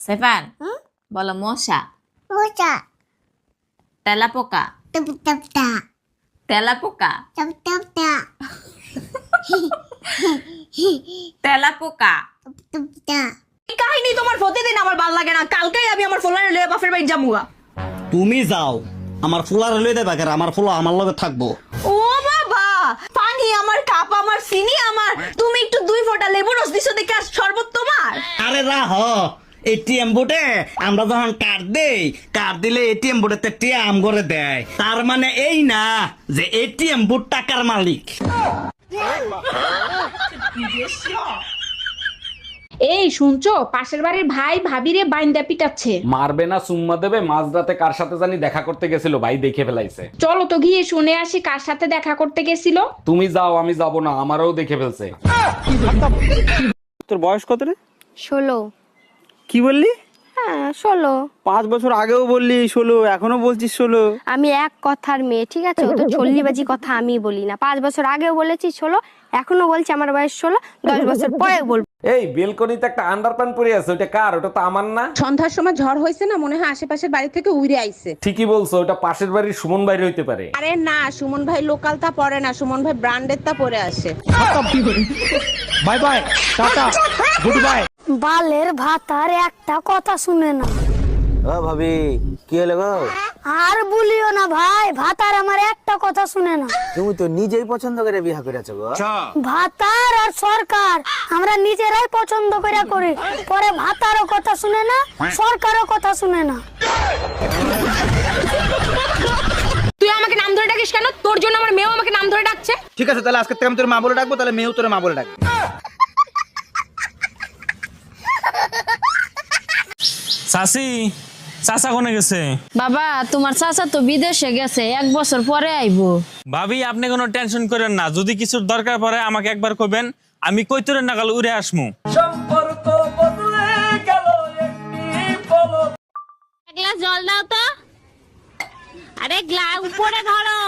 সেফান বলো মশা মোচা তেলাপোকা টপ টপ টা তেলাপোকা টপ টপ টা তেলাপোকা টপ টপ টা এই কাহিনী তোমার প্রতিদিন আমার ভাল লাগে না। কালকেই আমি আমার ফোলারে লয়ে বাপের বাড়ি যামুগা। তুমি যাও, আমার ফুলার লই দেবা কেন? আমার ফুলা আমার লগে থাকবো। ও বাবা, পানি আমার, কাপ আমার, চিনি আমার, তুমি একটু 2 ফোঁটা লেবু রস দিছো দেখে আর শরবত তোমার। আরে রাহ, এটিএম বুটে আমরা যখন কার্ড দেই, কার্ড দিলে এটিএম বুটেতে টিয়া আম করে দেয়। তার মানে এই না যে এটিএম বুট টাকার মালিক। এই শুনছো, পাশের বাড়ির ভাই ভাবিরে বাইন্দা পিটাচ্ছে। মারবে না চুম্মা দেবে? মাঝরাতে কার সাথে জানি দেখা করতে গেছিল, ভাই দেখে ফেলাইছে। চলো তো গিয়ে শুনে আসি কার সাথে দেখা করতে গেছিল। তুমি যাও, আমি যাব না, আমারও দেখে ফেলছে। তোর বয়স কত রে? 16 কি বললি? হ্যাঁ 16 5 বছর আগেও বললি 16, এখনো বলছিস 16। আমি এক কথার মেয়ে, ঠিক আছে? ও তো চল্লিবাজি কথা আমি বলি না। 5 বছর আগেও বলেছি 16, এখনো বলছি আমার বয়স 16, 10 বছর পরে বলবো। এই বেলকনিতে একটা আন্ডারপ্যান্ট পরে আছে, ওটা কার? ওটা তো আমার না। সন্ধ্যার সময় ঝড় হয়েছে না, মনে হয় আশেপাশের বাড়ি থেকে উড়ে আইছে। ঠিকই বলছো, ওটা পাশের বাড়ির সুমন বাইরে হইতে পারে। আরে না, সুমন ভাই লোকালটা পরে না, সুমন ভাই ব্র্যান্ডেরটা পরে আসে। Bye bye, tata, good bye. বালের ভাতার একটা কথা শুনে না। ও ভাবি, কি হলো গো? আর বলিও না ভাই, ভাতার আমার একটা কথা শুনে না। তুমি তো নিজেই পছন্দ করে বিয়ে করেছো গো। ভাতার আর সরকার আমরা নিজেরাই পছন্দ করে করি, পরে ভাতারও কথা শুনে না, সরকারও কথা শুনে না। তুই আমাকে নাম ধরে ডাকিস কেন? তোর জন্য আমার মেয়েও আমাকে নাম ধরে ডাকছে। ঠিক আছে, তাহলে আজকে থেকে আমি তোর মা বলে ডাকবো, তাহলে মেয়েও তোর মা বলে ডাকবে। চাচি, চাচা কোনে গেছে? বাবা, তোমার চাচা তো বিদেশে গেছে, 1 বছর পরে আইবো। ভাবি আপনি কোনো টেনশন করেন না, যদি কিছুর দরকার পড়ে আমাকে একবার কইবেন, আমি কইতরে নাগাল উড়ে আসমু। গ্লাস জল দাও তো। আরে গ্লাস উপরে ধরো,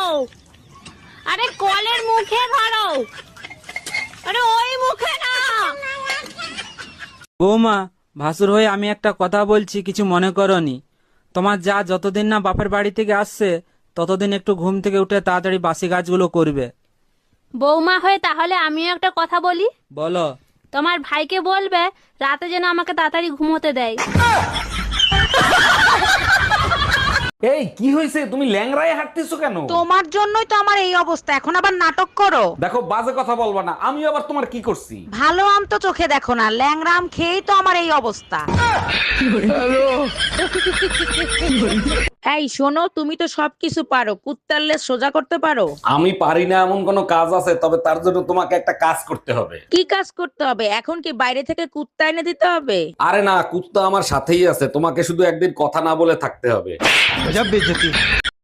আরে কলের মুখে ধরো, আরে ওই মুখে না। বৌমা, ভাসুর হয়ে আমি একটা কথা বলছি, কিছু মনে করনি। তোমার যা যতদিন না বাপের বাড়ি থেকে আসছে, ততদিন একটু ঘুম থেকে উঠে তাড়াতাড়ি বাসি কাজগুলো করবে। বৌমা হয়ে তাহলে আমিও একটা কথা বলি। বলো। তোমার ভাইকে বলবে রাতে যেন আমাকে তাড়াতাড়ি ঘুমোতে দেয়। এই কি হয়েছে? তুমি ল্যাংড়ায় হাঁটতেছো কেন? তোমার জন্যই তো আমার এই অবস্থা, এখন আবার নাটক করো। দেখো, বাজে কথা বলবা না। আমি আবার তোমার কি করছি? ভালো আম তো চোখে দেখো না, ল্যাংড়া আম খেয়েই তো আমার এই অবস্থা। এই শোনো, তুমি তো সবকিছু পারো, কুত্তার লেজ সোজা করতে পারো। আমি পারি না এমন কোনো কাজ আছে, তবে তার জন্য তোমাকে একটা কাজ করতে হবে। কি কাজ করতে হবে? এখন কি বাইরে থেকে কুত্তা এনে দিতে হবে? আরে না, কুত্তা আমার সাথেই আছে, তোমাকে শুধু একদিন কথা না বলে থাকতে হবে।